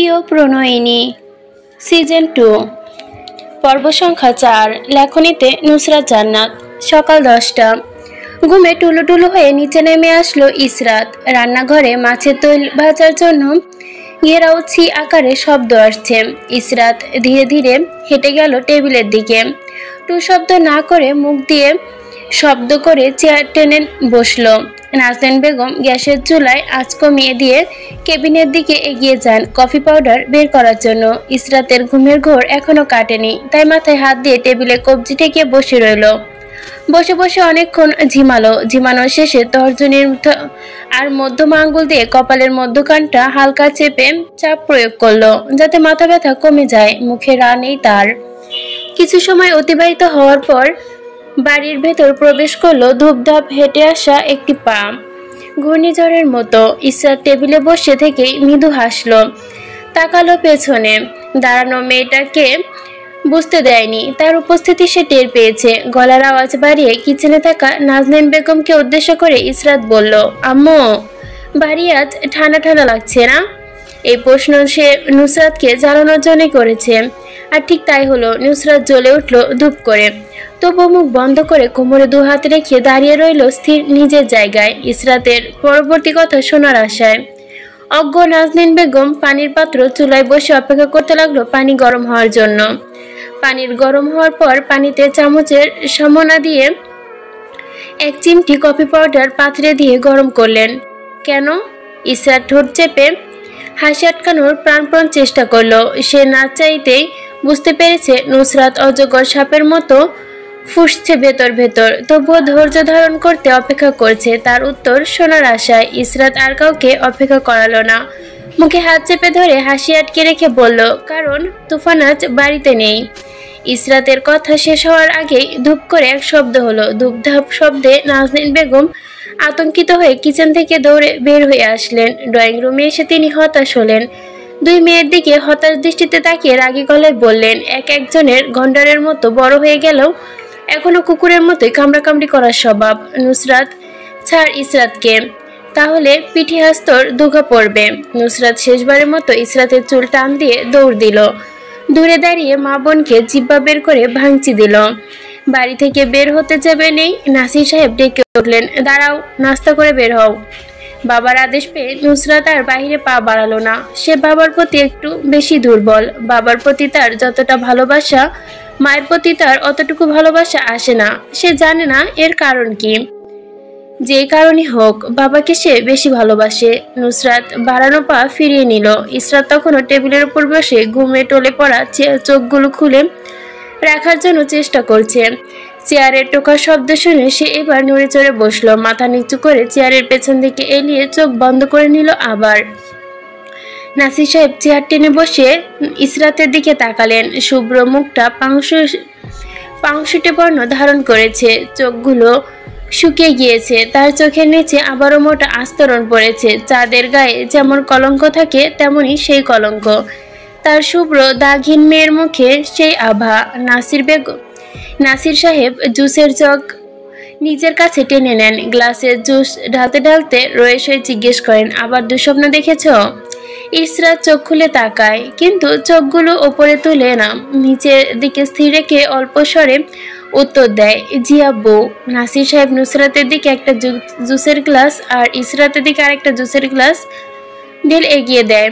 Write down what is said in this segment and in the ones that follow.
প্রিয় প্রণয়িনী সিজন 2 পর্ব সংখ্যা 4। লেখনীতে নুসরাত জান্নাত। সকাল 10টা। ঘুমে টুলুটুলু হয়ে নিচে নেমে আসলো ইসরাত। রান্নাঘরে মাছের তেল ভাজার জন্য ঘেরাউছি আকারে শব্দ আসছে। ইসরাত ধীরে ধীরে হেঁটে গেল টেবিলের দিকে। টু শব্দ না করে মুখ দিয়ে শব্দ করে চেয়ার টেনে বসলো। নাজনীন বেগম গ্যাসের চুলায় আঁচ কমিয়ে দিয়ে কেবিনের দিকে এগিয়ে যান কফি পাউডার বের করার জন্য। ইসরাতের ঘুমের ঘোর এখনো কাটেনি, তাই মাথায় হাত দিয়ে টেবিলে কবজি ঠেকিয়ে বসে রইল। বসে বসে অনেকক্ষণ ঝিমানোর শেষে তর্জনীর আর মধ্যমা আঙ্গুল দিয়ে কপালের মধ্যখানটা হালকা চেপে চাপ প্রয়োগ করলো, যাতে মাথা ব্যথা কমে যায়। মুখে রা নেই তার। কিছু সময় অতিবাহিত হওয়ার পর বাড়ির ভেতর প্রবেশ করলো ধূপধাপ হেঁটে আসা একটি পা, ঘূর্ণিঝড়ের মতো। ইসরাত টেবিলে বসে থেকেই মৃদু হাসলো। তাকালো পেছনে। দাঁড়ানো মেয়েটাকে বুঝতে দেয়নি তার উপস্থিতি সে টের পেয়েছে। গলার আওয়াজ বাড়িয়ে কিচেনে থাকা নাজনীন বেগমকে উদ্দেশ্য করে ইসরাত বলল, আম্মু, বাড়ি আজ ঠান্ডা ঠান্ডা লাগছে না? এই প্রশ্ন সে নুসরাতকে জ্বালানোর জন্যই করেছে। আর ঠিক তাই হলো। নুসরাত জ্বলে উঠল ধূপ করে। তবু মুখ বন্ধ করে কোমরে দু হাত রেখে দাঁড়িয়ে রইল স্থির নিজের জায়গায়, ইসরাতের পরবর্তী কথা শোনার আশায়। অজ্ঞ নাজনীন বেগম পানির পাত্র চুলায় বসে অপেক্ষা করতে লাগলো পানি গরম হওয়ার জন্য। পানির গরম হওয়ার পর পানিতে চামচের সামনা দিয়ে এক চিমটি কফি পাউডার পাত্রে দিয়ে গরম করলেন। কেন? ইসরাত ঠোঁট চেপে হাসি আটকানোর প্রাণপণ চেষ্টা করলো। সে না চাইতেই বুঝতে পেরেছে নুসরাত অজগর সাপের মতো ফুঁসছে ভেতর ভেতর, তবুও ধৈর্য ধারণ করতে অপেক্ষা করছে তার উত্তর শোনার আশায়। ইসরাত আর কাউকে অপেক্ষা করালো না। মুখে হাত চেপে ধরে হাসি আটকে রেখে বলল, কারণ তুফান আজ বাড়িতে নেই। ইসরাতের কথা শেষ হওয়ার আগেই ধূপ করে এক শব্দ হলো। ধূপধাপ শব্দে নাজনীন বেগম আতঙ্কিত হয়ে কিচেন থেকে দৌড়ে বের হয়ে আসলেন। ড্রয়িং রুমে এসে তিনি হতাশ হলেন। দুই মেয়ের দিকে হতাশ দৃষ্টিতে তাকিয়ে রাগী গলায় বললেন, একজনের গন্ডারের মতো বড় হয়ে গেলেও এখনো কুকুরের মতোই কামড়াকামড়ি করার স্বভাব। নুসরাত, ছাড় ইসরাতকে, তাহলে পিঠে হাস্তর দুঘা পড়বে। নুসরাত শেষবারের মতো ইসরাতের চুল টান দিয়ে দৌড় দিল। দূরে দাঁড়িয়ে মা বোনকে জিব্বা বের করে ভাঙচি দিল। বাড়ি থেকে বের হতে যাবে নেই, নাসির সাহেব ডেকে উঠলেন, দাঁড়াও, নাস্তা করে বের হও। বাবার আদেশ পেয়ে নুসরাত আর বাহিরে পা বাড়ালো না। সে বাবার প্রতি একটু বেশি দুর্বল। বাবার প্রতি তার যতটা ভালোবাসা, মায়ের প্রতি তার অতটুকু ভালোবাসা আসে না। সে জানে না এর কারণ কি। যে কারণই হোক, বাবাকে সে বেশি ভালোবাসে। নুসরাত বাড়ানো পা ফিরিয়ে নিল। ইসরাত তখনও টেবিলের উপর বসে ঘুমে টলে পড়া চোখগুলো খুলে রাখার জন্য চেষ্টা করছে। চেয়ারের টোকার শব্দ শুনে সে এবার নড়ে চড়ে বসলো। মাথা নিচু করে চেয়ারের পেছন দিকে এলিয়ে চোখ বন্ধ করে নিল আবার। নাসির সাহেব চেয়ার টেনে বসে ইসরাতের দিকে তাকালেন। শুভ্র মুখটা পাংশুটে বর্ণ ধারণ করেছে। চোখগুলো শুকিয়ে গিয়েছে। তার চোখের নিচে আবারও মোটা আস্তরণ পড়েছে। চাঁদের গায়ে যেমন কলঙ্ক থাকে তেমনি সেই কলঙ্ক। তার শুভ্র দাগহীন মেয়ের মুখে সেই আভা। নাসির সাহেব জুসের জগ নিজের কাছে টেনে নেন। গ্লাসে জুস ঢালতে ঢালতে রয়ে সয়ে জিজ্ঞেস করেন, আবার দুঃস্বপ্ন দেখেছ? ইসরাত চোখ খুলে তাকায়, কিন্তু চোখগুলো ওপরে তুলে না, নিচের দিকে স্থির রেখে অল্প স্বরে উত্তর দেয়, জি আব্বু। নাসির সাহেব নুসরাতের দিকে একটা জুসের গ্লাস আর ইসরাতের দিকে আরেকটা জুসের গ্লাস ঢেলে এগিয়ে দেয়।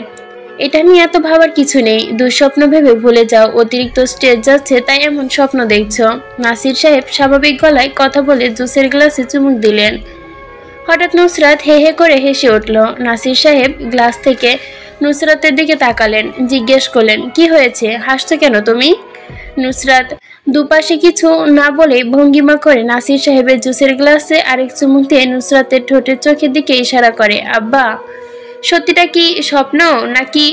এটা নিয়ে এত ভাবার কিছু নেই। দুঃস্বপ্ন ভেবে ভুলে যাও। অতিরিক্ত স্ট্রেস যাচ্ছে তাই এমন স্বপ্ন দেখছ। নাসির সাহেব স্বাভাবিক গলায় কথা বলে জুসের গ্লাসে চুমুক দিলেন। হঠাৎ নুসরাত হে হে করে হেসে উঠল। নাসির সাহেব গ্লাস থেকে নুসরাতের দিকে তাকালেন, জিজ্ঞেস করলেন, কি হয়েছে, হাসছো কেন তুমি? নুসরাত দুপাশে কিছু না বলে ভঙ্গিমা করে নাসির সাহেবের জুসের গ্লাসে আরেক চুমুক দিয়ে নুসরাতের ঠোঁটের চোখের দিকে ইশারা করে, আব্বা, সত্যিটা কি স্বপ্ন নাকি?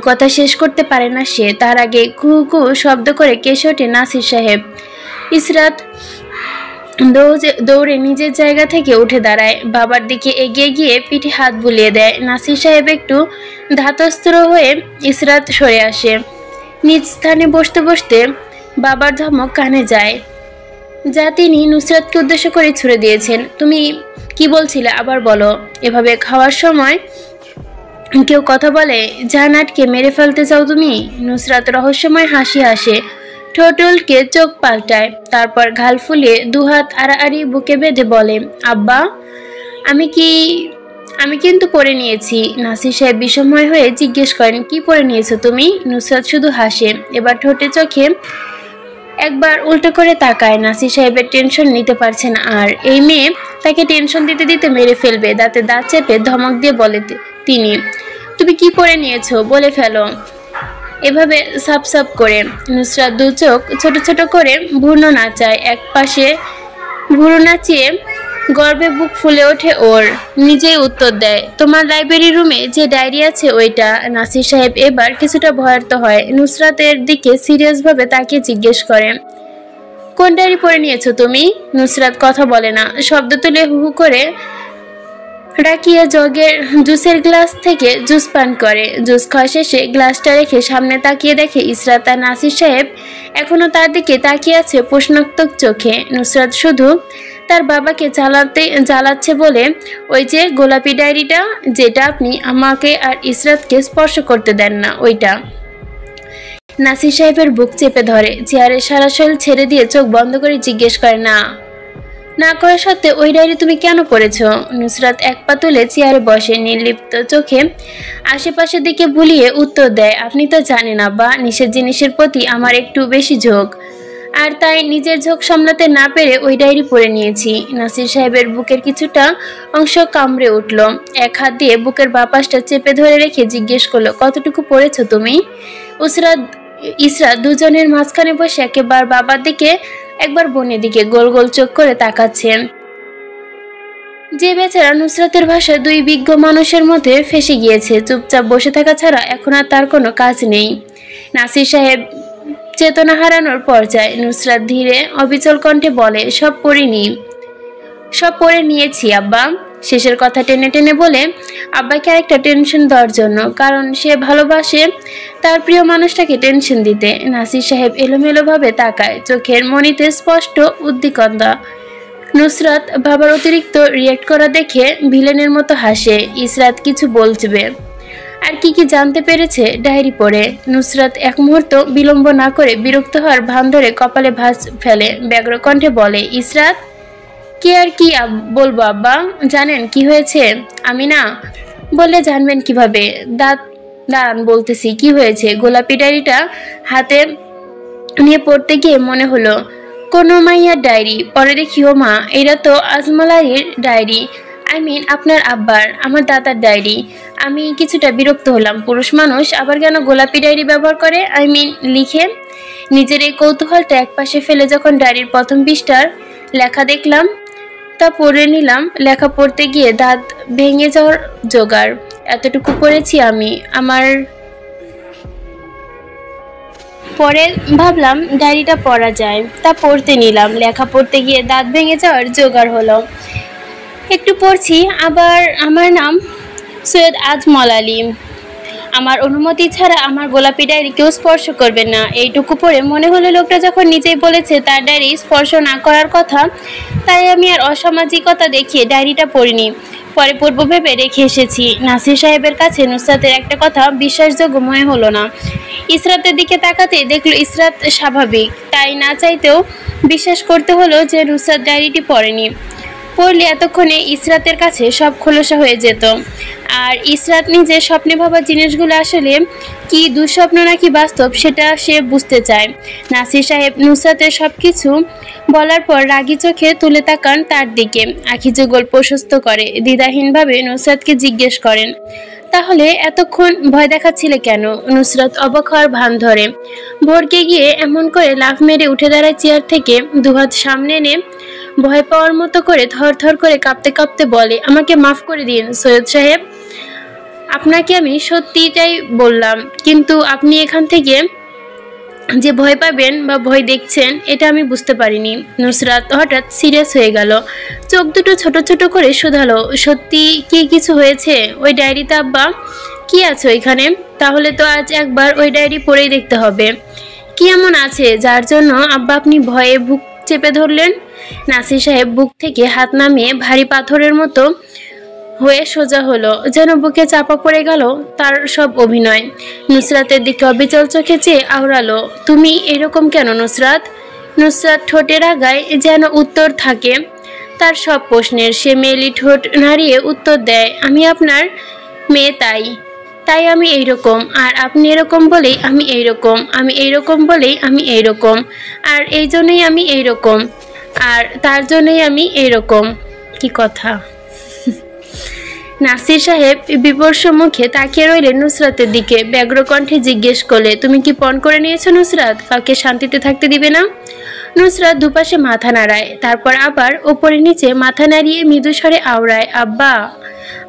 কথা শেষ করতে পারে না সে। তার আগে কু কু শব্দ করে কেসে ওঠে নাসির সাহেব। ইসরাত দৌড়ে নিজের জায়গা থেকে উঠে দাঁড়ায়। বাবার দিকে এগিয়ে গিয়ে পিঠে হাত বুলিয়ে দেয়। নাসির সাহেব একটু ধাতস্থ হয়ে ইসরাত সরে আসে। নিজ স্থানে বসতে বসতে বাবার ধমক কানে যায়, যা তিনি নুসরাতকে উদ্দেশ্য করে ছুড়ে দিয়েছেন। তুমি কি বলছিলে, আবার বলো। এভাবে খাওয়ার সময় কেউ কথা বলে জান্নাতকে মেরে ফেলতে চাও তুমি? নুসরাত রহস্যময় হাসি হাসে, ঠোঁট উল্টে চোখ পাল্টায়, তারপর গাল ফুলিয়ে দুহাত আড়াআড়ি বুকে বেঁধে বলে, আব্বা আমি কিন্তু পড়ে নিয়েছি। নাসির সাহেব বিষময় হয়ে জিজ্ঞেস করেন, কি পড়ে নিয়েছো তুমি? নুসরাত শুধু হাসে, এবার ঠোঁটে চোখে একবার উল্টো করে তাকায়। নাসির সাহেবের টেনশন নিতে পারছে না আর, এই মেয়ে তাকে টেনশন দিতে দিতে মেরে ফেলবে। দাঁতে দাঁত চেপে ধমক দিয়ে বলে তিনি, তুমি কি পড়ে নিয়েছো বলে ফেলো এভাবে সাপ সাপ করে। নুসরাত দু চোখ ছোট ছোট করে ভুরু নাচায়, এক পাশে ভুরু নাচিয়ে গর্বে বুক ফুলে ওঠে ওর। নিজেই উত্তর দেয়, তোমার লাইব্রেরি রুমে যে ডায়েরি আছে ওইটা। নাসির সাহেব এবার কিছুটা ভয়ার্ত হয়, নুসরাতের দিকে সিরিয়াসভাবে তাকিয়ে জিজ্ঞেস করে, কোন ডায়েরি পড়ে নিয়েছো তুমি? নুসরাত কথা বলে না, শব্দ তুলে হু হু করে রাখিয়ে জগের জুসের গ্লাস থেকে জুস পান করে। জুস খাওয়া শেষে গ্লাসটা রেখে সামনে তাকিয়ে দেখে ইসরাত আর নাসির সাহেব এখনো তার দিকে তাকিয়ে আছে প্রশ্নোত্তক চোখে। নুসরাত শুধু তার বাবাকে জ্বালাচ্ছে বলে, ওই যে গোলাপি ডায়েরিটা যেটা আপনি আমাকে আর ইসরাতকে স্পর্শ করতে দেন না, ওইটা। নাসির সাহেবের বুক চেপে ধরে, চেয়ারের সারা শরীর ছেড়ে দিয়ে চোখ বন্ধ করে জিজ্ঞেস করে, না করা সত্ত্বে ওই ডায়েরি তুমি কেন পড়েছো? নুসরাত এক পা তুলে চেয়ারে বসে, নির্লিপ্ত চোখে আশেপাশের দিকে ভুলিয়ে উত্তর দেয়, আপনি তো জানেন আব্বা, নিষেধ জিনিসের প্রতি আমার একটু বেশি ঝোঁক, আর তাই নিজের ঝোঁক সামলাতে না পেরে ওই ডায়েরি পড়ে নিয়েছি। নাসির সাহেবের বুকের কিছুটা অংশ কামড়ে উঠল, এক হাত দিয়ে বুকের বাপাসটা চেপে ধরে রেখে জিজ্ঞেস করলো, কতটুকু পড়েছো তুমি? ইসরাত দুজনের মাঝখানে বসে একেবার বাবার দিকে একবার বোনের দিকে গোল গোল চোখ করে তাকাচ্ছেন। যে বেচারা নুসরাতের ভাষায় দুই বিজ্ঞ মানুষের মধ্যে ফেসে গিয়েছে, চুপচাপ বসে থাকা ছাড়া এখন আর তার কোনো কাজ নেই। নাসির সাহেব চেতনা হারানোর পর্যায়ে। নুসরাত ধীরে অবিচল কণ্ঠে বলে, সব পড়ে নিয়েছি আব্বা। শেষের কথা টেনে টেনে বলে আব্বাকে আরেকটা টেনশন দেওয়ার জন্য, কারণ সে ভালোবাসে তার প্রিয় মানুষটাকে টেনশন দিতে। নাসির সাহেব এলোমেলোভাবে তাকায়, চোখের মনিতে স্পষ্ট উদ্বিগ্নতা। নুসরাত বাবার অতিরিক্ত রিয়েক্ট করা দেখে ভিলেনের মতো হাসে। ইসরাত কিছু বলবে, আর কি জানতে পেরেছে ডায়েরি পড়ে। নুসরাত এক মুহূর্ত বিলম্ব না করে বিরক্ত হওয়ার ভান ধরে কপালে ভাঁজ ফেলে ব্যগ্র কণ্ঠে বলে, ইসরাত কি আর কি বলবো আব্বা, জানেন কি হয়েছে? আমি না বললে জানবেন কিভাবে? দাঁড়ান বলতেছি কি হয়েছে। গোলাপি ডায়েরিটা হাতে নিয়ে পড়তে গিয়ে মনে হলো কোনো মাইয়ার ডায়েরি। পরে দেখি ও মা, এরা তো আজমলাইয়ের ডায়েরি, আপনার আব্বার, আমার দাদার ডায়েরি। আমি কিছুটা বিরক্ত হলাম, পুরুষ মানুষ আবার কেন গোলাপি ডায়েরি ব্যবহার করে, লিখে। নিজের এই কৌতূহলটা একপাশে ফেলে যখন ডায়েরির প্রথম পৃষ্ঠার লেখা দেখলাম তা পড়ে নিলাম। লেখা পড়তে গিয়ে দাঁত ভেঙে যাওয়ার জোগাড়। এতটুকু পড়েছি আমি। পরে ভাবলাম ডায়েরিটা পড়া যায়, তা পড়তে নিলাম। লেখা পড়তে গিয়ে দাঁত ভেঙে যাওয়ার জোগাড় হলো। একটু পড়ছি, আবার আমার নাম সৈয়দ আজমল আলী, আমার অনুমতি ছাড়া আমার গোলাপি ডায়েরি কেউ স্পর্শ করবে না। এইটুকু পড়ে মনে হলো লোকটা যখন নিজেই বলেছে তার ডায়েরি স্পর্শ না করার কথা, তাই আমি আর অসামাজিকতা দেখিয়ে ডায়েরিটা পড়িনি। পরে পড়ব ভেবে রেখে এসেছি। নাসির সাহেবের কাছে নুসরাতের একটা কথা বিশ্বাসযোগ্য মনে হলো না। ইসরাতের দিকে তাকাতে দেখলো ইসরাত স্বাভাবিক, তাই না চাইতেও বিশ্বাস করতে হলো যে নুসরাত ডায়েরিটি পড়েনি। পড়লে এতক্ষণে ইসরাতের কাছে সব খোলসা হয়ে যেত। আর ইসরাত নিজের স্বপ্নে ভাবা জিনিসগুলো আসলে কি দুঃস্বপ্ন নাকি বাস্তব সেটা সে বুঝতে চায়। নাসির সাহেব নুসরাতের সব কিছু বলার পর রাগী চোখে তুলে তাকান তার দিকে, আখি যুগল প্রশস্ত করে দ্বিধাহীনভাবে নুসরাতকে জিজ্ঞেস করেন, তাহলে এতক্ষণ ভয় দেখাচ্ছিলে কেন? নুসরাত অবাক হওয়ার ভান ধরে, ভরকে গিয়ে এমন করে লাফ মেরে উঠে দাঁড়ায় চেয়ার থেকে, দুহাত সামনে এনে ভয় পাওয়ার মতো করে থরথর করে কাঁপতে কাঁপতে বলে, আমাকে মাফ করে দিন সৈয়দ সাহেব, আপনাকে আমি সত্যিটাই বললাম, কিন্তু আপনি এখান থেকে যে ভয় পাবেন বা ভয় দেখছেন এটা আমি বুঝতে পারিনি। নুসরাত হঠাৎ সিরিয়াস হয়ে গেল, চোখ দুটো ছোট ছোট করে শুধালো, সত্যি কি কিছু হয়েছে? ওই ডায়েরিতে আব্বা কি আছে ওইখানে? তাহলে তো আজ একবার ওই ডায়েরি পড়েই দেখতে হবে। কি এমন আছে যার জন্য আব্বা আপনি ভয়ে বুক চেপে ধরলেন? নাসির সাহেব বুক থেকে হাত নামিয়ে ভারী পাথরের মতো হয়ে সোজা হলো, যেন বুকে চাপা পড়ে গেল তার সব অভিনয়। নুসরাতের দিকে অবিচল চোখে চেয়ে আওড়ালো, তুমি এরকম কেন নুসরাত? নুসরাত ঠোঁটের আগায় যেন উত্তর থাকে তার সব প্রশ্নের। সে মেলি ঠোঁট নাড়িয়ে উত্তর দেয়, আমি আপনার মেয়ে, তাই আমি এইরকম, আর আপনি এরকম বলেই আমি এইরকম, আমি এইরকম বলেই আমি এইরকম, আর এই জন্যই আমি এইরকম, আর তার জন্যই আমি এইরকম। কি কথা! নাসির সাহেব বিবর্ষ মুখে তাকিয়ে রইলেন নুসরাতের দিকে। ব্যগ্র কণ্ঠে জিজ্ঞেস করলে, তুমি কি পণ করে নিয়েছো নুসরাত? কাউকে শান্তিতে থাকতে দিবে না? নুসরাত দুপাশে মাথা নাড়ায়, তারপর আবার ওপরে নিচে মাথা নাড়িয়ে মৃদু স্বরে আওড়ায়, আব্বা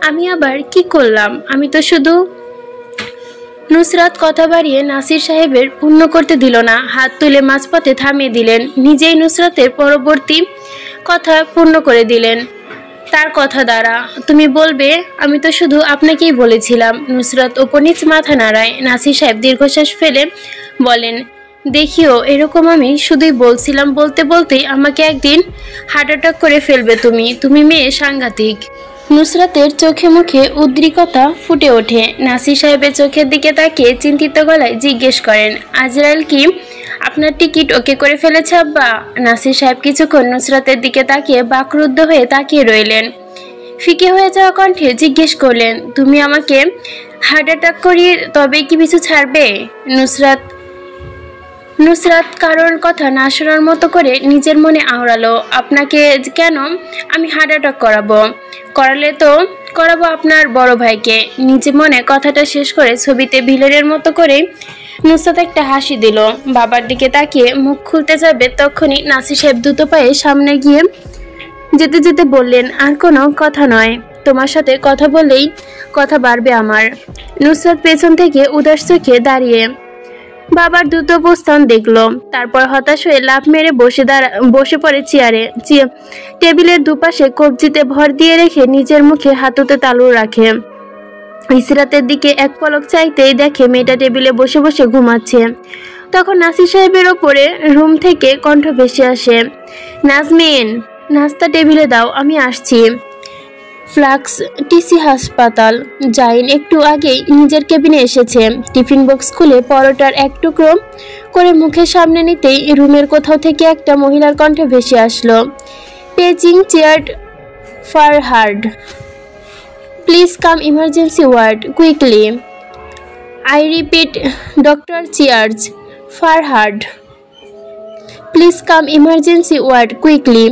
আমি আবার কি করলাম? আমি তো শুধু... নুসরাত কথা বাড়িয়ে নাসির সাহেবের পূর্ণ করতে দিল না, হাত তুলে মাঝপথে থামিয়ে দিলেন। নিজেই নুসরাতের পরবর্তী কথা পূর্ণ করে দিলেন তার কথা দ্বারা। তুমি বলবে আমি তো শুধু আপনাকেই বলেছিলাম। নুসরাত ওপর নিচ মাথা নাড়ায়। নাসির সাহেব দীর্ঘশ্বাস ফেলে বলেন, দেখিও এরকম আমি শুধুই বলছিলাম, বলতে বলতেই আমাকে একদিন হার্ট অ্যাটাক করে ফেলবে তুমি মেয়ে সাংঘাতিক। নুসরাতের চোখে মুখে উদ্রিকতা ফুটে ওঠে। নাসির সাহেবের চোখের দিকে তাকিয়ে চিন্তিত গলায় জিজ্ঞেস করেন, আজরাইল কি আপনার টিকিট ওকে করে ফেলেছে আব্বা? নাসির সাহেব কিছুক্ষণ নুসরাতের দিকে তাকিয়ে বাকরুদ্ধ হয়ে তাকিয়ে রইলেন। ফিকে হয়ে যাওয়া কণ্ঠে জিজ্ঞেস করলেন, তুমি আমাকে হার্ট অ্যাটাক করিয়ে তবেই কি পিছু ছাড়বে? নুসরাত কারোর কথা না শোনার মতো করে নিজের মনে আওড়ালো, আপনাকে কেন আমি হার্ট অ্যাটাক করালে তো করাবো আপনার বড় ভাইকে। নিজে মনে কথাটা শেষ করে ছবিতে ভিলেনের মতো করে নুসরাত একটা হাসি দিল। বাবার দিকে তাকিয়ে মুখ খুলতে যাবে, তখনই নাসির সাহেব দ্রুত পায়ে সামনে গিয়ে যেতে যেতে বললেন, আর কোনো কথা নয়, তোমার সাথে কথা বললেই কথা বাড়বে আমার। নুসরাত পেছন থেকে উদাস চোখে দাঁড়িয়ে বাবার দ্রুত প্রস্থান দেখল, তারপর হতাশ হয়ে লাফ মেরে বসে পড়ে চেয়ারে। টেবিলের দুপাশে কবজিতে ভর দিয়ে রেখে নিজের মুখে হাতুতে তালু রাখে। ইসরাতের দিকে এক পলক চাইতেই দেখে মেয়েটা টেবিলে বসে বসে ঘুমাচ্ছে। তখন নাসির সাহেবের ওপরে রুম থেকে কণ্ঠ ভেসে আসে, নাজমিন নাস্তা টেবিলে দাও, আমি আসছি। ফ্লাক্স টিসি হাসপাতাল। জাইন একটু আগেই নিজের কেবিনে এসেছে। টিফিন বক্স খুলে পরোটার এক টুকরো করে মুখের সামনে নিতেই রুমের কোথাও থেকে একটা মহিলার কণ্ঠে ভেসে আসলো, পেজিং চেয়ার্ড Farhad, please come emergency ward quickly. I repeat, doctor চিয়ার্জ Farhad, please come emergency ward quickly.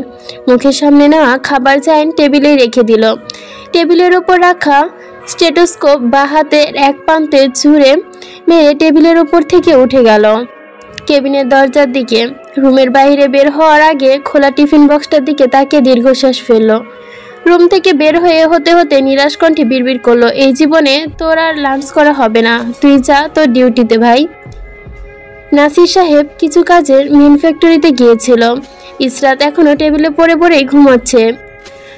মুখের সামনে নেওয়া খাবার জাইন টেবিলে রেখে দিল। টেবিলের ওপর রাখা স্টেটোস্কোপ বা হাতের এক প্রান্তে ছুঁড়ে মেরে টেবিলের ওপর থেকে উঠে গেল কেবিনের দরজার দিকে। রুমের বাইরে বের হওয়ার আগে খোলা টিফিন বক্সটার দিকে তাকিয়ে দীর্ঘশ্বাস ফেলল। রুম থেকে বের হতে হতে নিরাশ কণ্ঠে বিড়বিড় করলো, এই জীবনে তোর আর লাঞ্চ করা হবে না, তুই যা তোর ডিউটিতে ভাই। নাসির সাহেব কিছু কাজের মিন ফ্যাক্টরিতে গিয়েছিল। ইসরাত এখনো টেবিলে পড়েই ঘুমাচ্ছে।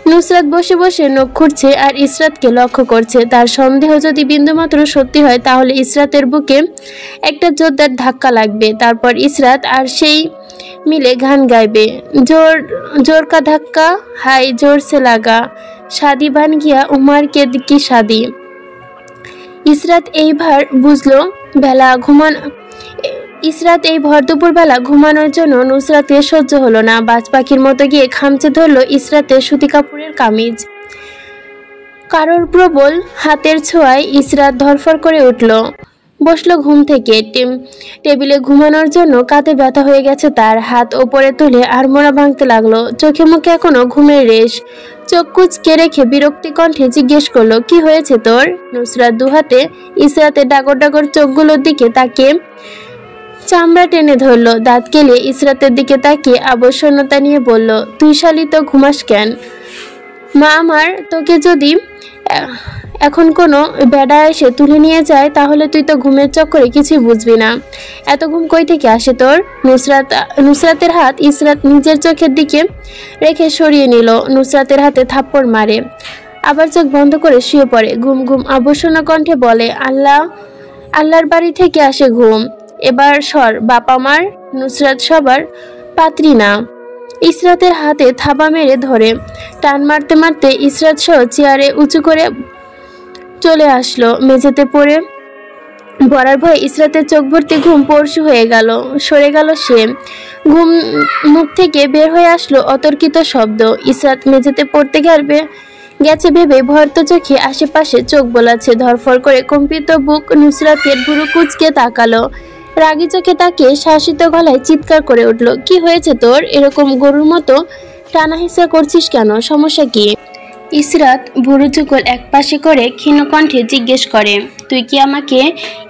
নুসরাত বসে বসে নখ খুঁড়ছে আর ইসরাতকে লক্ষ্য করছে। তার সন্দেহ যদি বিন্দুমাত্র সত্যি হয় তাহলে ইসরাতের বুকে একটা জোরদার ধাক্কা লাগবে। তারপর ইসরাত আর সেই মিলে গান গাইবে, জোর কা ধাক্কা হাই জোর সে লাগা, শাদি বান গিয়া উমার কে কি শাদি। ইসরাত এইবার বুঝলো ইসরাত এই ভর দুপুরবেলা ঘুমানোর জন্য নুসরাতের সহ্য হলো না। বাজ পাখির মতো গিয়ে খামচে ধরলো ইসরাতের সুতি কাপড়ের কামিজ। কারোর প্রবল হাতের ছোঁয়ায় ইসরাত ধরফর করে উঠল, বসলো ঘুম থেকে। টেবিলে ঘুমানোর জন্য কাঁধে ব্যথা হয়ে গেছে তার। হাত ওপরে তুলে আড়মোড়া ভাঙতে লাগলো। চোখে মুখে এখনো ঘুমের রেশ। চোখ কুঁচকে রেখে বিরক্তি কণ্ঠে জিজ্ঞেস করলো, কি হয়েছে তোর? নুসরাত দুহাতে ইসরাতের ডাগর ডাগর চোখগুলোর দিকে তাকিয়ে চামড়া টেনে ধরলো। দাঁত কেলিয়ে ইসরাতের দিকে তাকিয়ে আবশ্যকতা নিয়ে বলল, তুই শালি তো ঘুমাস কেন? মা আমার তোকে যদি এখন কোনো বেড়া এসে তুলে নিয়ে যায় তাহলে তুই তো ঘুমের চক্করে কিছুই বুঝবি না। এত ঘুম কই থেকে আসে তোর? নুসরাতের হাত ইসরাত নিজের চোখের দিকে রেখে সরিয়ে নিল। নুসরাতের হাতে থাপ্পড় মারে, আবার চোখ বন্ধ করে শুয়ে পড়ে। ঘুম ঘুম আবশ্যনা কণ্ঠে বলে, আল্লাহর বাড়ি থেকে আসে ঘুম, এবার সর বাপ আমার। নুসরাত সবার পাত্রী না, ইসরাতের হাতে থাবা মেরে ধরে টান মারতে মারতে ইসরাত সহ চেয়ারে উঁচু করে চলে আসলো। মেঝেতে পড়ে পড়ার ভয়ে ইসরাতের চোখ ভর্তি ঘুম পরশু হয়ে গেল, সরে গেল সে। ঘুম মুখ থেকে বের হয়ে আসলো অতর্কিত শব্দ। ইসরাত মেঝেতে পড়তে গেছে ভেবে ভয়ত চোখে আশেপাশে চোখ বোলাচ্ছে। ধরফর করে কম্পিত বুক নুসরাতের ভুরু কুঁচকে তাকালো। রাগী চোখে তাকিয়ে শাসিত গলায় চিৎকার করে উঠল, কি হয়েছে তোর? এরকম গরুর মতো টানা হিসা করছিস কেন? সমস্যা কি? ইসরাত ভুরু চুকল এক পাশে করে ক্ষীণ কণ্ঠে জিজ্ঞেস করে, তুই কি আমাকে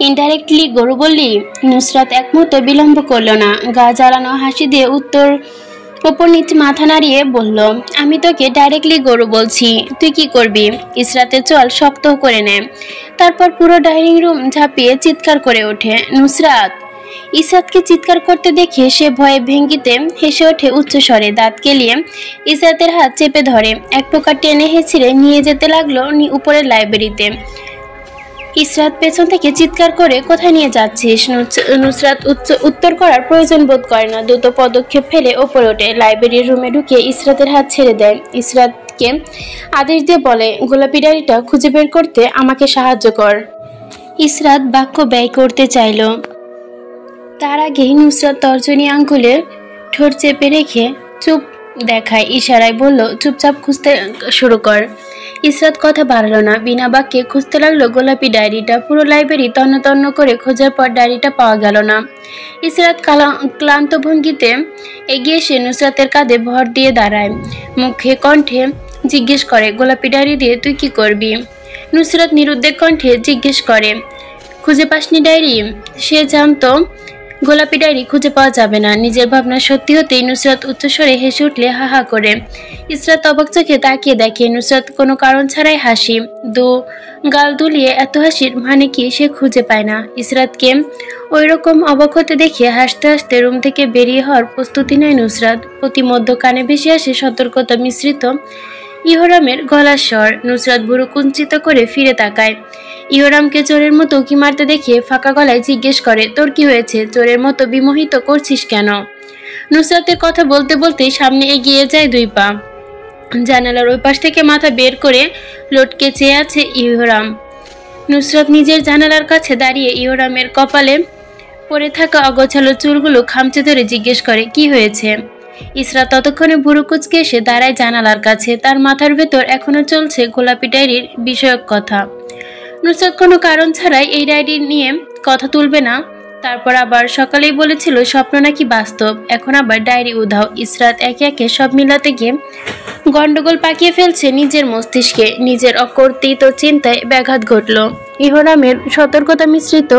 ইনডাইরেক্টলি গরু বললি? নুসরাত এক মুহূর্ত বিলম্ব করল না, গা জ্বালানো হাসি দিয়ে ওপর নিচ মাথা নাড়িয়ে বলল, আমি তোকে ডাইরেক্টলি গরু বলছি, তুই কি করবি? ইসরাতের চোয়াল শক্ত করে নেয়, তারপর পুরো ডাইনিং রুম ঝাঁপিয়ে চিৎকার করে ওঠে, নুসরাত! ইসরাতকে চিৎকার করতে দেখে সে ভয়ে ভেঙ্গিতে হেসে ওঠে উচ্চস্বরে। দাঁত কেলিয়ে ইসরাতের হাত চেপে ধরে এক প্রকার টেনে হেঁচড়ে নিয়ে যেতে লাগলো উপরের লাইব্রেরিতে। ইসরাত পেছন থেকে চিৎকার করে, কোথায় নিয়ে যাচ্ছিস? নুসরাত উত্তর করার প্রয়োজন বোধ করে না, দ্রুত পদক্ষেপ ফেলে ওপরে ওঠে। লাইব্রেরির রুমে ঢুকে ইসরাতের হাত ছেড়ে দেয়। ইসরাতকে আদেশ দিয়ে বলে, গোলাপি ডায়েরিটা খুঁজে বের করতে আমাকে সাহায্য কর। ইসরাত বাক্য ব্যয় করতে চাইল, তার আগেই নুসরাত তর্জনী আঙ্গুলে ঠোঁট চেপে রেখে চুপ দেখায় ইশারায় বলল, চুপচাপ খুঁজতে শুরু কর। ইসরাত কথা বাড়ালো না, বিনা বাক্যে খুঁজতে লাগলো গোলাপি ডায়েরিটা। পুরো লাইব্রেরি তন্ন তন্ন করে খোঁজার পর ডায়েরিটা পাওয়া গেল না। ইসরাত ক্লান্ত ভঙ্গিতে এগিয়ে এসে নুসরাতের কাঁধে ভর দিয়ে দাঁড়ায়, মুখে কণ্ঠে জিজ্ঞেস করে, গোলাপি ডায়েরি দিয়ে তুই কি করবি? নুসরাত নিরুদ্বেগ কণ্ঠে জিজ্ঞেস করে, খুঁজে পাসনি ডায়েরি? সে জানতো গোলাপি ডায়েরি খুঁজে পাওয়া যাবে না। নিজের ভাবনা সত্যি হতেই নুসরাত উচ্চস্বরে হেসে উঠলে হা হা করে। ইসরাত অবাক চোখে তাকিয়ে দেখে নুসরাত কোনো কারণ ছাড়াই হাসি, গাল দুলিয়ে এত হাসির মানে কি সে খুঁজে পায় না। ইসরাতকে ওই রকম অবাক হতে দেখে হাসতে হাসতে রুম থেকে বেরিয়ে হওয়ার প্রস্তুতি নেয় নুসরাত। প্রতিমধ্য কানে ভেসে আসে সতর্কতা মিশ্রিত ইহরামের গলার স্বর। নুসরাত ভুরু কুঞ্চিত করে ফিরে তাকায়। ইহরামকে চোরের মতো উঁকি মারতে দেখে ফাঁকা গলায় জিজ্ঞেস করে, তোর কি হয়েছে? চোরের মতো বিমোহিত করছিস কেন? নুসরাতের কথা বলতে বলতেই সামনে এগিয়ে যায় 2 পা। জানালার ওই পাশ থেকে মাথা বের করে লটকে চেয়ে আছে ইহরাম। নুসরাত নিজের জানালার কাছে দাঁড়িয়ে ইহরামের কপালে পড়ে থাকা অগোছালো চুলগুলো খামচে ধরে জিজ্ঞেস করে, কি হয়েছে? ইসরাত ততক্ষণে ভুরু কুঁচকে এসে দাঁড়ায় জানালার কাছে। তার মাথার ভেতর এখনো চলছে গোলাপি ডায়েরির বিষয়ক কথা। নুসরাত কোনো কারণ ছাড়াই এই ডায়েরি নিয়ে কথা তুলবে না। তারপর আবার সকালেই বলেছিল স্বপ্ন নাকি বাস্তব, এখন আবার ডায়েরি উধাও। ইসরাত একে একে সব মিলাতে গিয়ে গন্ডগোল পাকিয়ে ফেলছে নিজের মস্তিষ্কে। নিজের অকর্তৃত চিন্তায় ব্যাঘাত ঘটল ইহরামের সতর্কতা মিশ্রিত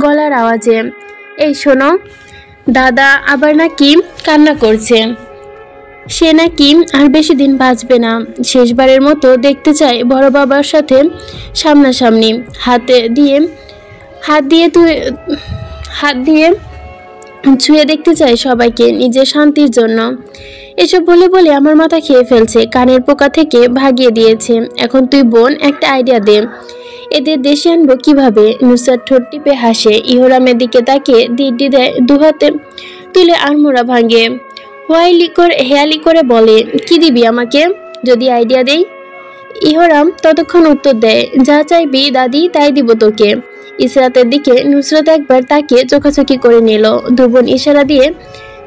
গলার আওয়াজে। এই শোনো, দাদা আবার নাকি কান্না করছে, সে নাকি আর বেশি দিন বাঁচবে না। শেষবারের মতো দেখতে চায় বড় বাবার সাথে সামনাসামনি। হাত দিয়ে ছুঁয়ে দেখতে চায় সবাইকে নিজের শান্তির জন্য। এসব বলে বলে আমার মাথা খেয়ে ফেলছে, কানের পোকা থেকে ভাগিয়ে দিয়েছে। এখন তুই বোন একটা আইডিয়া দে, এদের দেশে আনবো কিভাবে? নুসরাত ঠোঁট টিপে হাসে, ইহরামের দিকে তাকিয়ে দিড্ডি দেয়, 2 হাতে তুলে আড়মোড়া ভাঙে। হেয়ালি করে বলে, কি দিবি আমাকে যদি আইডিয়া দেই? ইহরাম ততক্ষণ উত্তর দেয়, যা চাইবি দাদি তাই দিব তোকে। ইসরাতের দিকে নুসরাত একবার তাকিয়ে চোখাচোখি করে নিল। 2 বোন ইশারা দিয়ে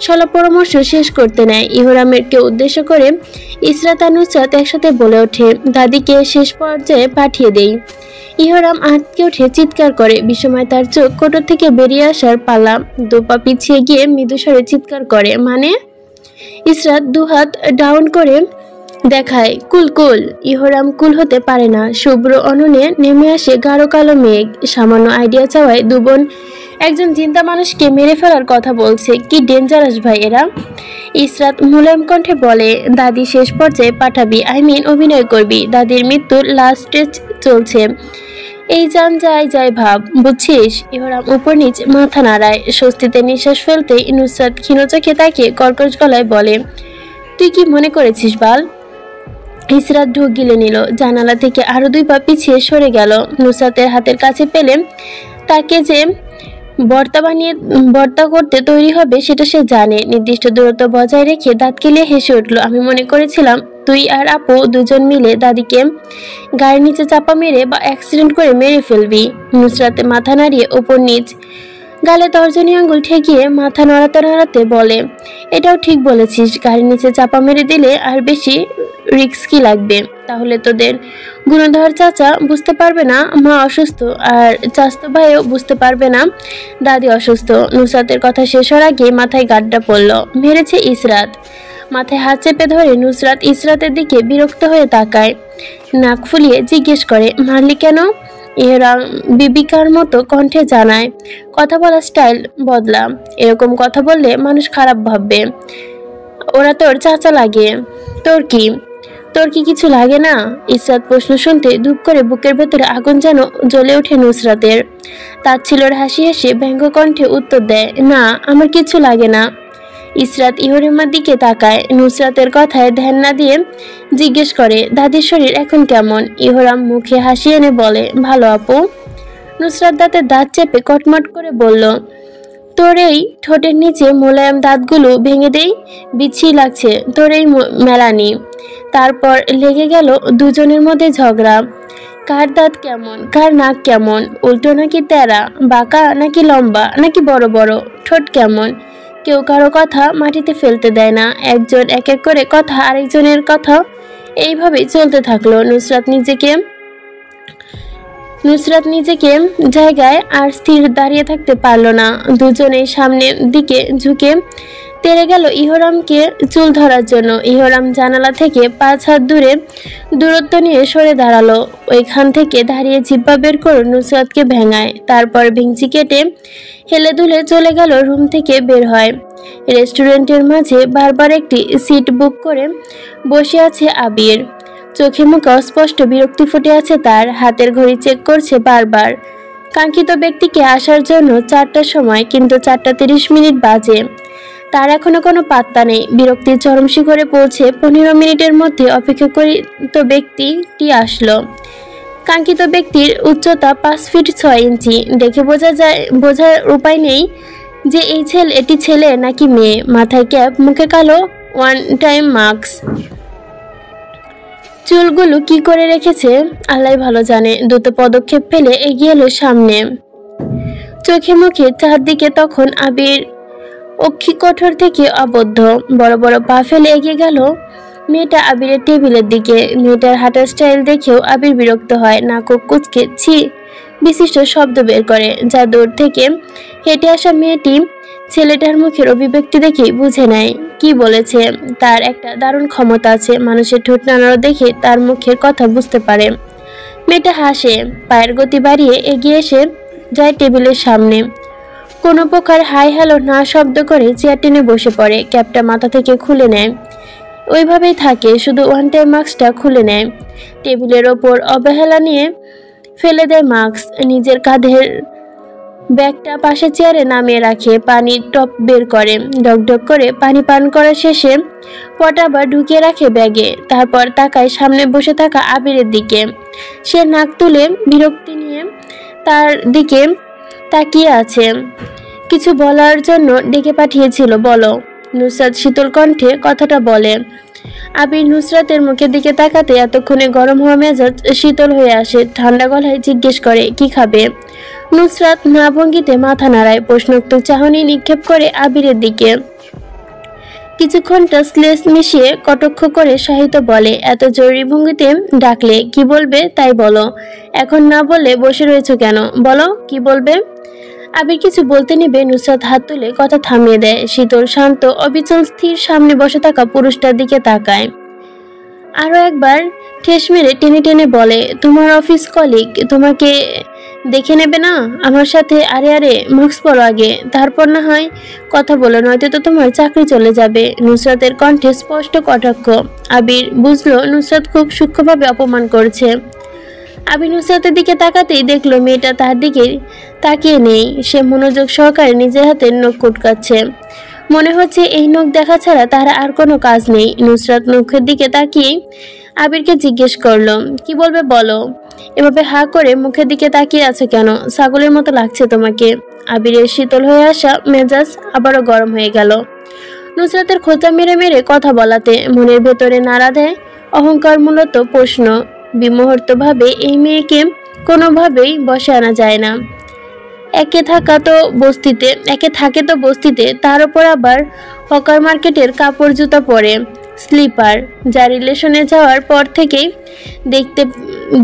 সলা পরামর্শ শেষ করতে নেয়। ইহরামকে উদ্দেশ্য করে ইসরাত আর নুসরাত একসাথে বলে ওঠে, দাদিকে শেষ পর্যায়ে পাঠিয়ে দেই। ইহরাম আটকে উঠে চিৎকার করে, বিস্ময় তার চোখ কোটর থেকে বেরিয়ে আসার পালা। 2 পা পিছিয়ে গিয়ে মৃদুস্বরে চিৎকার করে, মানে? ইসরাত 2 হাত ডাউন করে দেখায়, কুল। ইহরাম কুল হতে পারে না। শুভ্র অননে নেমে আসে গাঢ় কালো মেঘ। সামান্য আইডিয়া চাওয়ায় 2 বোন একজন চিন্তা মানুষকে মেরে ফেলার কথা বলছে, কি ডেঞ্জারাস ভাই এরা। ইসরাত মুলায়ম কণ্ঠে বলে, দাদি শেষ পর্যায়ে পাঠাবি, অভিনয় করবি। দাদির মৃত্যুর লাস্ট স্টেজ চলছে, এই জান যাই ভাব, বুঝছিস? ইহরাম উপর নিচ মাথা নাড়ায়। স্বস্তিতে নিঃশ্বাস ফেলতেই নুসরাত ক্ষীণ চোখে তাকিয়ে কর্কশ গলায় বলে, তুই কি মনে করেছিস বাল? ইসরাত ঢোক গিলে নিল, জানালা থেকে আরো 2 পা পিছিয়ে সরে গেল। নুসরাতের হাতের কাছে পেলে তাকে যে ভর্তা করতে তৈরি হবে সেটা সে জানে। নির্দিষ্ট দূরত্ব বজায় রেখে দাঁত কেলিয়ে হেসে উঠল। আমি মনে করেছিলাম তুই আর আপু দুজন মিলে দাদিকে গায়ের নিচে চাপা মেরে বা অ্যাক্সিডেন্ট করে মেরে ফেলবি। নুসরাত মাথা নাড়িয়ে ওপর নিচ গালে তর্জনী আঙ্গুল ঠেকিয়ে মাথা নাড়াতে নাড়াতে বলে, এটাও ঠিক বলেছিস, গাড়ির নিচে চাপা মেরে দিলে আর বেশি রিস্কি লাগবে। তাহলে তোদের গুণধর চাচা বুঝতে পারবে না মা অসুস্থ, আর চাচাতো ভাইও বুঝতে পারবে না দাদি অসুস্থ। নুসরাতের কথা শেষ হওয়ার আগে মাথায় গাড্ডা পড়ল। মেরেছে ইসরাত। মাথায় হাত চেপে ধরে নুসরাত ইসরাতের দিকে বিরক্ত হয়ে তাকায়। নাক ফুলিয়ে জিজ্ঞেস করে, মারলি কেন? ইহরাম বিবিকার মতো কণ্ঠে জানায়, কথা বলার স্টাইল বদলা। এরকম কথা বললে মানুষ খারাপ ভাববে। ওরা তোর চাচা লাগে। তোর কি কিছু লাগে না? ইসরাত প্রশ্ন শুনতে ধূপ করে বুকের ভেতরে আগুন যেন জ্বলে ওঠে নুসরাতের। তাচ্ছিল্যের হাসি হেসে ব্যঙ্গ কণ্ঠে উত্তর দেয়, না আমার কিছু লাগে না। ইসরাত ইহরিমার দিকে তাকায়। নুসরাতের কথায় ধ্যান না দিয়ে জিজ্ঞেস করে, দাদির শরীর এখন কেমন? ইহরাম মুখে হাসি এনে বলে, ভালো আপু। নুসরাত দাঁতের দাঁত চেপে কটমট করে বলল, তোর এই ঠোঁটের নিচে মোলায়েম দাঁতগুলো ভেঙে দেই, বিচ্ছি লাগছে তোর এই মেলানি। তারপর লেগে গেল দুজনের মধ্যে ঝগড়া। কার দাঁত কেমন, কার নাক কেমন, উল্টো নাকি তেরা, বাঁকা নাকি লম্বা, নাকি বড় বড়, ঠোঁট কেমন। কেউ কারো কথা মাটিতে ফেলতে দেয় না। একজন এক এক করে কথা আরেকজনের কথা এইভাবেই চলতে থাকলো। নুসরাত নিজেকে জায়গায় আর স্থির দাঁড়িয়ে থাকতে পারল না। দুজনেই সামনের দিকে ঝুঁকে তেড়ে গেল ইহরামকে চুল ধরার জন্য। ইহরাম জানালা থেকে 5 হাত দূরত্ব নিয়ে সরে দাঁড়ালো। ওইখান থেকে দাঁড়িয়ে জিব্বা বের করে নুসরাতকে ভেঙায়। তারপর ভেঙচি কেটে হেলে দুলে চলে গেল রুম থেকে বের হয়। রেস্টুরেন্টের মাঝে বারবার একটি সিট বুক করে বসে আছে আবির। চোখে মুখে অস্পষ্ট বিরক্তি ফুটে আছে তার। হাতের ঘড়ি চেক করছে বারবার। কাঙ্ক্ষিত ব্যক্তিকে আসার জন্য 4টার সময়, কিন্তু 4:30 বাজে। তার এখনো কোনো পাত্তা নেই। বিরক্তির চরম শিখরে পৌঁছে 15 মিনিটের মধ্যে অপেক্ষাকৃত ব্যক্তিটি আসলো। কাঙ্ক্ষিত ব্যক্তির উচ্চতা 5 ফিট 6 ইঞ্চি। দেখে বোঝার উপায় নেই যে এটি ছেলে নাকি মেয়ে। মাথায় ক্যাপ, মুখে কালো ওয়ান টাইম মাস্ক। চুলগুলো কি করে রেখেছে আল্লাহ ভালো জানে। দ্রুত পদক্ষেপ ফেলে এগিয়ে এলো সামনে। চোখে মুখে চারদিকে তখন আবির অক্ষিকঠোর থেকে আবদ্ধ। বড় বড় পা ফেলে এগিয়ে গেল মেয়েটা আবিরের টেবিলের দিকে। মেয়েটার হাঁটার স্টাইল দেখেও আবির বিরক্ত হয়। নাক কুচকে ছি বিশিষ্ট শব্দ বের করে। যা দূর থেকে হেঁটে আসা মেয়েটি ছেলেটার মুখের অভিব্যক্তি দেখেই বুঝে নেয় কি বলেছে। তার একটা দারুণ ক্ষমতা আছে। মানুষের ঠোঁট নাড়ানো দেখে তার মুখের কথা বুঝতে পারে। মেয়েটা হাসে, পায়ের গতি বাড়িয়ে এগিয়ে এসে যায় টেবিলের সামনে। কোনো প্রকার হাই হ্যালো না শব্দ করে চেয়ার টেনে বসে পড়ে। ক্যাপটা মাথা থেকে খুলে নেয়। ওইভাবেই থাকে, শুধু ওয়ান টাইম মাস্কটা খুলে নেয়। টেবিলের ওপর অবহেলা নিয়ে ফেলে দেয় মাস্ক। নিজের কাঁধের ব্যাগটা পাশে চেয়ারে নামিয়ে রাখে। পানির টপ বের করে। ডকডক করে পানি পান করা শেষে পট আবার ঢুকিয়ে রাখে ব্যাগে। তারপর তাকায় সামনে বসে থাকা আবিরের দিকে। সে নাক তুলে বিরক্তি নিয়ে তার দিকে তাকিয়ে আছে। কিছু বলার জন্য ডেকে পাঠিয়েছিল, বলো। নুসরাত শীতল কণ্ঠে কথাটা বলে। আবির নুসরাতের মুখের দিকে তাকাতে এতক্ষণে গরম হওয়া মেজাজ শীতল হয়ে আসে। ঠান্ডা গলায় জিজ্ঞেস করে, কি খাবে? নুসরাত না ভঙ্গিতে মাথা নাড়ায়। প্রশ্নোক্ত চাহনি নিক্ষেপ করে আবিরের দিকে। কিছুক্ষণ টাচলেস মিশিয়ে কটাক্ষ করে সাহিত্য বলে, এত জরুরি ভঙ্গিতে ডাকলে কি বলবে তাই বলো। এখন না বলে বসে রয়েছো কেন? বলো কি বলবে। আবির কিছু বলতে নেবে নুসরাত হাত তুলে কথা থামিয়ে দেয়। শীতল শান্ত অবিচল স্থির সামনে বসে থাকা পুরুষটার দিকে তাকায়। আরো একবার ঠেস মেরে টেনে টেনে বলে, তোমার অফিস কলিগ তোমাকে দেখে নেবে না আমার সাথে? আরে মাস্ক পরো আগে, তারপর না হয় কথা বলো, নয়তো তো তোমার চাকরি চলে যাবে। নুসরাতের কণ্ঠে স্পষ্ট কটাক্ষ। আবির বুঝলো নুসরাত খুব সূক্ষ্মভাবে অপমান করছে। আবির নুসরাতের দিকে তাকাতেই দেখলো মেয়েটা তার দিকে তাকিয়ে নেই। সে মনোযোগ সহকারে নিজের হাতে নখ কুটকাচ্ছে। মনে হচ্ছে এই নখ দেখা ছাড়া তার আর কোনো কাজ নেই। নুসরাত নখের দিকে তাকিয়ে আবিরকে জিজ্ঞেস করলো, কি বলবে বলো। এভাবে হা করে মুখের দিকে তাকিয়ে আছো কেন? ছাগলের মতো লাগছে তোমাকে। আবিরের শীতল হয়ে আসা মেজাজ আবারও গরম হয়ে গেল। নুসরাতের খোঁচা মেরে মেরে কথা বলাতে মনের ভেতরে নাড়া দেয় অহংকার মূলত প্রশ্ন। বিমুহূর্তভাবে এই মেয়েকে কোনোভাবেই বসে আনা যায় না। একে থাকে তো বস্তিতে, তার উপর আবার হকার মার্কেটের কাপড় জুতা পরে, স্লিপার, যা রিলেশনে যাওয়ার পর থেকেই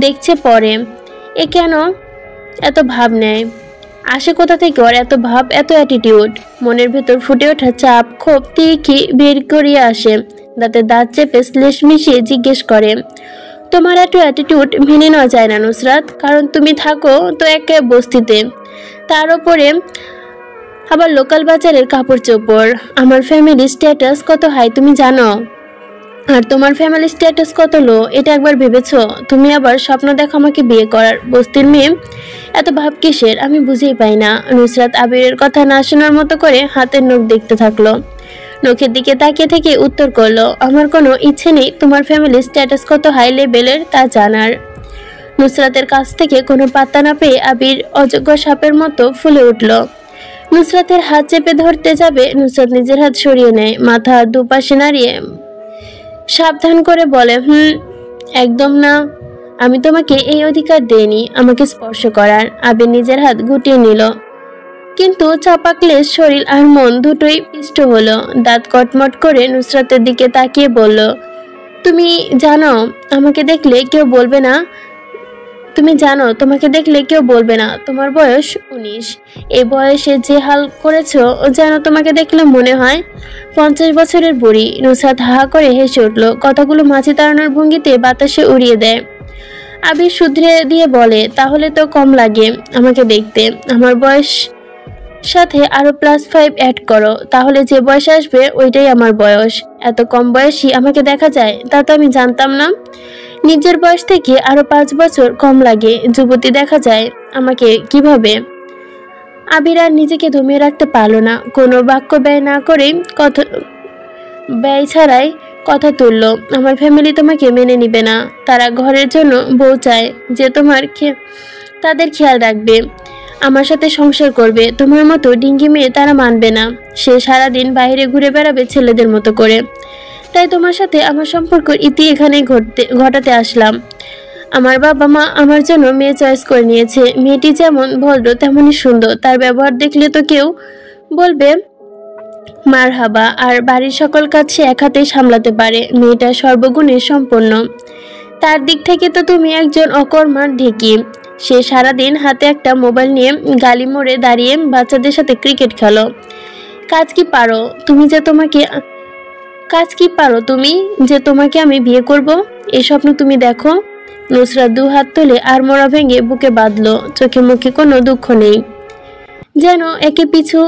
দেখছে পরে। এ কেন এত ভাব নেয়? আসে কোথা থেকে ওর এত ভাব, এত অ্যাটিটিউড? মনের ভেতর ফুটে ওঠা চাপ ক্ষোভ তিরিকি বের করিয়ে আসে, দাঁতে দাঁত চেপে শ্লেষ মিশিয়ে জিজ্ঞেস করে, তোমার এত অ্যাটিটিউড মেনে নেওয়া যায় না নুসরাত, কারণ তুমি থাকো তো একে বস্তিতে, তার ওপরে আবার লোকাল বাজারের কাপড় চোপড়। আমার ফ্যামিলি স্ট্যাটাস কত হাই তুমি জানো? আর তোমার ফ্যামিলি স্ট্যাটাস কত লো এটা একবার ভেবেছো? তুমি আবার স্বপ্ন দেখো আমাকে বিয়ে করার। বস্তির মেয়ে এত ভাব কিসের আমি বুঝেই পাই না। নুসরাত আবিরের কথা না শোনার মতো করে হাতের নখ দেখতে থাকলো। নখের দিকে তাকিয়ে থেকে উত্তর করলো, আমার কোনো ইচ্ছে নেই তোমার ফ্যামিলি স্ট্যাটাস কত হাই লেভেলের তা জানার। নুসরাতের কাছ থেকে কোনো পাত্তা না পেয়ে আবির অযোগ্য সাপের মতো ফুলে উঠল। নুসরাতের হাত চেপে ধরতে যাবে, নুসরাত নিজের হাত সরিয়ে নেয়, মাথা দুপাশে নাড়িয়ে সাবধান করে বলে, একদম না, আমি তোমাকে এই অধিকার দেইনি আমাকে স্পর্শ করার। আবির নিজের হাত গুটিয়ে নিল, কিন্তু চাপা ক্লেশ শরীর আর মন দুটোই পিষ্ট হলো। দাঁত কটমট করে নুসরাতের দিকে তাকিয়ে বলল, তুমি জানো আমাকে দেখলে কেউ বলবে না, তুমি জানো তোমাকে দেখলে কেউ বলবে না তোমার বয়স 19। এই বয়সে যে হাল করেছো যেন তোমাকে দেখলে মনে হয় 50 বছরের বুড়ি। নুসরাত হা করে হেসে উঠল, কথাগুলো মাছি তাড়ানোর ভঙ্গিতে বাতাসে উড়িয়ে দেয়। আবির শুধরে দিয়ে বলে, তাহলে তো কম লাগে আমাকে দেখতে, আমার বয়স সাথে আরো +5 অ্যাড করো, তাহলে যে বয়স আসবে ওইটাই আমার বয়স। এত কম বয়সী আমাকে দেখা যায় তা তো আমি জানতাম না। নিজের বয়স থেকে আরো 5 বছর কম লাগে যুবতী দেখা যায় আমাকে কিভাবে? আবির আর নিজেকে দমিয়ে রাখতে পারলো না, কোনো বাক্য ব্যয় না করেই ব্যয় ছাড়াই কথা তুলল, আমার ফ্যামিলি তোমাকে মেনে নিবে না, তারা ঘরের জন্য বউ চায় যে তাদের খেয়াল রাখবে, আমার সাথে সংসার করবে, তোমার মতো ডিঙ্গি মেয়ে তারা মানবে না, সে সারাদিন বাইরে ঘুরে বেড়াবে ছেলেদের মতো করে। তাই তোমার সাথে আমার সম্পর্কের ইতি এখানে ঘটাতে আসলাম। আমার বাবা মা আমার জন্য মেয়ে চয়েস করে নিয়েছে, মেয়েটি যেমন ভদ্র তেমনই সুন্দর, তার ব্যবহার দেখলে তো কেউ বলবে মারহাবা, আর বাড়ির সকল কাজ সে এক হাতেই সামলাতে পারে, মেয়েটা সর্বগুণে সম্পন্ন। তার দিক থেকে তো তুমি একজন অকর্মার ঢেকি। সে সারাদিন হাতে একটা মোবাইল নিয়ে গালি মোড়ে দাঁড়িয়ে বাচ্চাদের সাথে ক্রিকেট খেলো। কাজ কি পারো তুমি যে তোমাকে আমি বিয়ে করব? এই স্বপ্ন তুমি দেখো? নুসরাত 2 হাত তুলে আর মোড়া ভেঙে বুকে বাঁধলো, চোখে মুখে কোনো দুঃখ নেই, যেন একে পিছু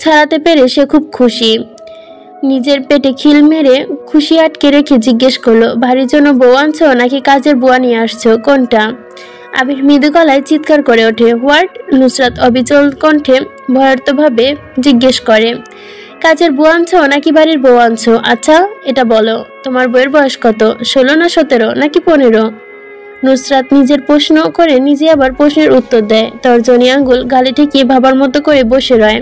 ছাড়াতে পেরে সে খুব খুশি। নিজের পেটে খিল মেরে খুশি আটকে রেখে জিজ্ঞেস করলো, বাড়ির জন্য বউ আনছো নাকি কাজের বুয়া নিয়ে আসছো, কোনটা? আবির মৃদু গলায় চিৎকার করে ওঠে, হোয়াট? নুসরাত অবিচল কণ্ঠে ভয়ার্থভাবে জিজ্ঞেস করে, কাজের বউ আনছো নাকি বাড়ির বউ আনছো? আচ্ছা এটা বলো, তোমার বউয়ের বয়স কত, 16 না 17 নাকি 15? নুসরাত নিজের প্রশ্ন করে নিজে আবার প্রশ্নের উত্তর দেয়, তর্জনী আঙ্গুল গালে ঠেকিয়ে ভাবার মতো করে বসে রয়।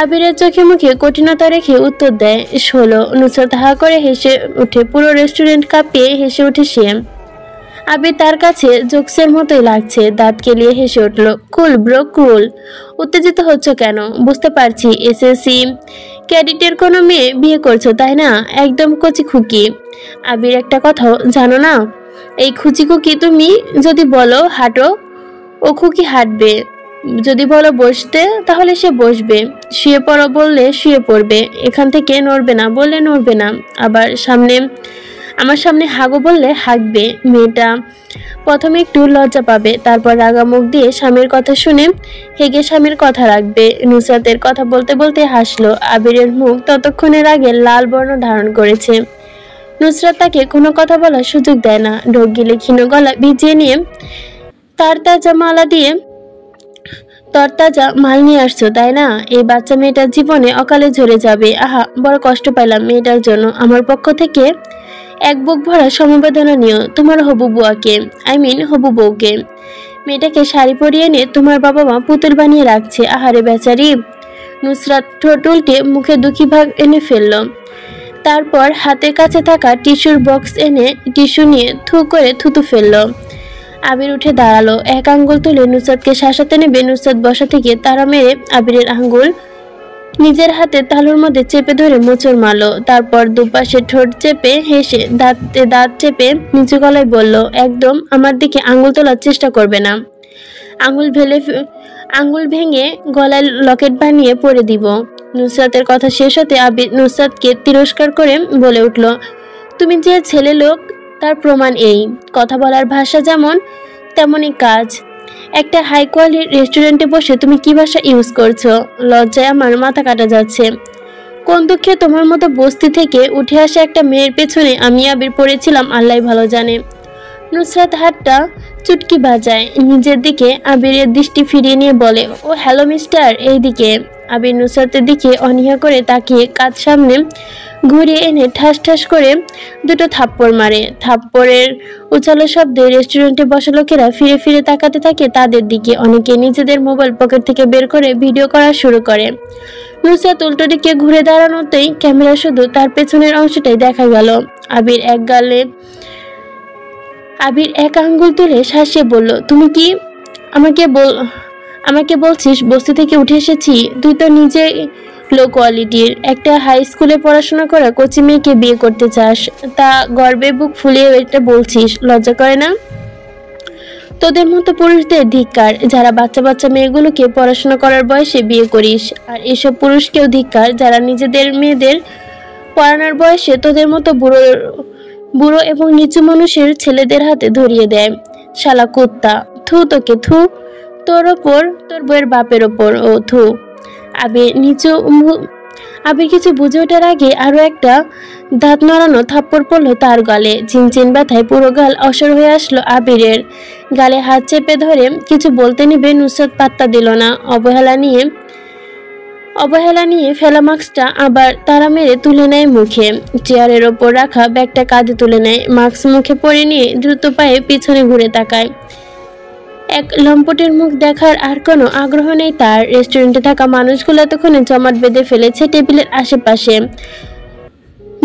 আবিরের চোখে মুখে কঠিনতা রেখে উত্তর দেয়, 16। নুসরাত হা করে হেসে উঠে, পুরো রেস্টুরেন্ট কাঁপিয়ে হেসে ওঠে সে। আবির তার কাছে জোকসের মতোই লাগছে, দাঁত কেলিয়ে হেসে উঠল, কুল ব্রো কুল। উত্তেজিত হচ্ছ কেন? বুঝতে পারছি এসএসসি ক্যাডেটের কোনো মেয়ে বিয়ে করছো তাই না? একদম কচি খুকি। আবির একটা কথাও জানো না? এই খুচি খুকি তুমি যদি বলো হাঁটো ও খুকি হাঁটবে, যদি বলো বসতে তাহলে সে বসবে, শুয়ে পড়ো বললে শুয়ে পড়বে, এখান থেকে নড়বে না বললে নড়বে না, আবার আমার সামনে হাগো বললে হাগবে। মেয়েটা প্রথমে একটু লজ্জা পাবে, তারপর রাগা মুখ দিয়ে স্বামীর কথা শুনে হেগে স্বামীর কথা রাখবে। নুসরাতের কথা বলতে বলতে হাসলো। আবিরের মুখ ততক্ষণের আগে লাল বর্ণ ধারণ করেছে। নুসরাত তাকে কোনো কথা বলার সুযোগ দেয় না, ঢোক গিলে ক্ষীণ গলা ভিজিয়ে নিয়ে তরতাজা মাল নিয়ে আসছো তাই না? এই বাচ্চা মেয়েটার জীবনে অকালে ঝরে যাবে। আহা, বড় কষ্ট পাইলাম মেয়েটার জন্য, আমার পক্ষ থেকে এক বুক ভরা সমবেদনা নিও তোমার হবু বুয়াকে, হবু বউকে। মেয়েটাকে শাড়ি পরিয়ে এনে তোমার বাবা মা পুতুল বানিয়ে রাখছে, আহারে বেচারি। নুসরাত ঠোঁট উল্টে মুখে দুঃখী ভাগ এনে ফেলল। তারপর হাতের কাছে থাকা টিস্যুর বক্স এনে টিস্যু নিয়ে থু করে থুতু ফেলল। আবির উঠে দাঁড়ালো, এক আঙ্গুল তুলে নুসরাতকে শাসাতে নেবে নুসরাত বসা থেকে তাড়া মেরে আবিরের আঙ্গুল নিজের হাতে তালুর মধ্যে চেপে ধরে মোচড় মারল। তারপর দুপাশে ঠোঁট চেপে হেসে দাঁতে দাঁত চেপে নিচু গলায় বলল, একদম আমার দিকে আঙ্গুল তোলার চেষ্টা করবে না। আঙ্গুল ভেঙে গলায় লকেট বানিয়ে পরে দিব। নুসরাতের কথা শেষ হতে আবির নুসরাতকে তিরস্কার করে বলে উঠল, তুমি যে ছেলে লোক তার প্রমাণ এই। কথা বলার ভাষা যেমন তেমনই কাজ। একটা হাই কোয়ালিটির রেস্টুরেন্টে বসে তুমি কি ভাষা ইউজ করছো? লজ্জায় আমার মাথা কাটা যাচ্ছে। কোন দুঃখে তোমার মতো বস্তি থেকে উঠে আসা একটা মেয়ের পেছনে আমি আবির পড়েছিলাম আল্লাহ ভালো জানে। নুসরাত হাতটা চুটকি বাজায় নিজের দিকে, আবিরের দৃষ্টি ফিরিয়ে নিয়ে বলে, ও হ্যালো মিস্টার, এই দিকে। আবির নুসরাতের দিকে অনীহা করে তাকিয়ে কাজ সামনে ঘুরিয়ে এনে ঠাস ঠাস করে দুটো থাপ্পড় মারে। থাপ্পড়ের উচালো শব্দে রেস্টুরেন্টে বসা লোকেরা ফিরে ফিরে তাকাতে থাকে তাদের দিকে। অনেকে নিজেদের মোবাইল পকেট থেকে বের করে ভিডিও করা শুরু করে। নুসরাত উল্টো দিকে ঘুরে দাঁড়ানোতেই ক্যামেরা শুধু তার পেছনের অংশটাই দেখা গেল। আবির এক আঙ্গুল তুলে শাসিয়ে বলল, তুমি কি আমাকে বলছিস বস্তি থেকে উঠে এসেছি? তুই তো নিজে লো কোয়ালিটির একটা হাই স্কুলে পড়াশোনা করা কোচি মেয়েকে বিয়ে করতে চাস, তা গর্বে বুক ফুলিয়ে এটা বলছিস? লজ্জা করে না? তোদের মতো পুরুষদের ধিক্কার, যারা বাচ্চা বাচ্চা মেয়েগুলোকে পড়াশোনা করার বয়সে বিয়ে করিস। আর এসব পুরুষকেও ধিক্কার, যারা নিজেদের মেয়েদের পড়ানোর বয়সে তোদের মতো বুড়ো এবং নিচু মানুষের ছেলেদের হাতে ধরিয়ে দেয়। শালা কুত্তা, থু তোকে, থু তোর ওপর, তোর বউয়ের বাপের ওপর, ও থু। আবির কিছু বুঝে ওঠার আগে আরো একটা দাঁত নড়ানো থাপ্পড় পড়লো তার গালে। চিনচিন ব্যথায় পুরো গাল অসর হয়ে আসলো আবিরের। গালে হাত চেপে ধরে কিছু বলতে নিবে নুসরাত পাত্তা দিল না। অবহেলা নিয়ে ফেলা মাস্কটা আবার তাড়া মেরে তুলে নেয় মুখে। চেয়ারের ওপর রাখা ব্যাগটা কাঁধে তুলে নেয়। মাস্ক মুখে পরে নিয়ে দ্রুত পায়ে পিছনে ঘুরে তাকায়। এক লম্পটের মুখ দেখার আর কোনো আগ্রহ নেই তার। রেস্টুরেন্টে থাকা মানুষগুলো এতক্ষণে জমাট বেঁধে ফেলেছে টেবিলের আশেপাশে।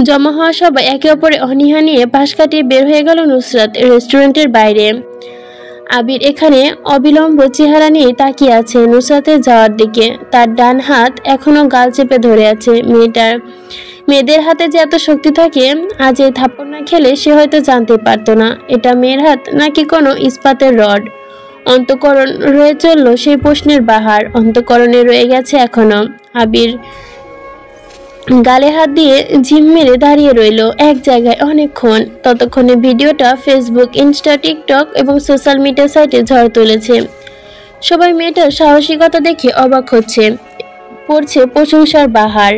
জমা হওয়া সবাই একে অপরে অনীহা নিয়ে পাশ কাটিয়ে বের হয়ে গেল নুসরাত রেস্টুরেন্টের বাইরে। আবির এখানে অবিলম্ব চেহারা নিয়ে তাকিয়ে আছে নুসরাতের যাওয়ার দিকে। তার ডান হাত এখনো গাল চেপে ধরে আছে। মেয়েদের হাতে যে এত শক্তি থাকে, আজ এই থাপ্পড় না খেলে সে হয়তো জানতে পারতো না এটা মেয়ের হাত নাকি কোনো ইস্পাতের রড। অন্তঃকরণ রয়ে চলল সেই প্রশ্নের বাহার। অন্তঃকরণে রয়ে গেছে এখনো। আবির গালে হাত দিয়ে ঝিম মেরে দাঁড়িয়ে রইল এক জায়গায় অনেকক্ষণ। ততক্ষণে ভিডিওটা ফেসবুক, ইনস্টা, টিকটক এবং সোশ্যাল মিডিয়া সাইটে ঝড় তুলেছে। সবাই মেয়েটার সাহসিকতা দেখে অবাক হচ্ছে, পড়ছে প্রশংসার বাহার।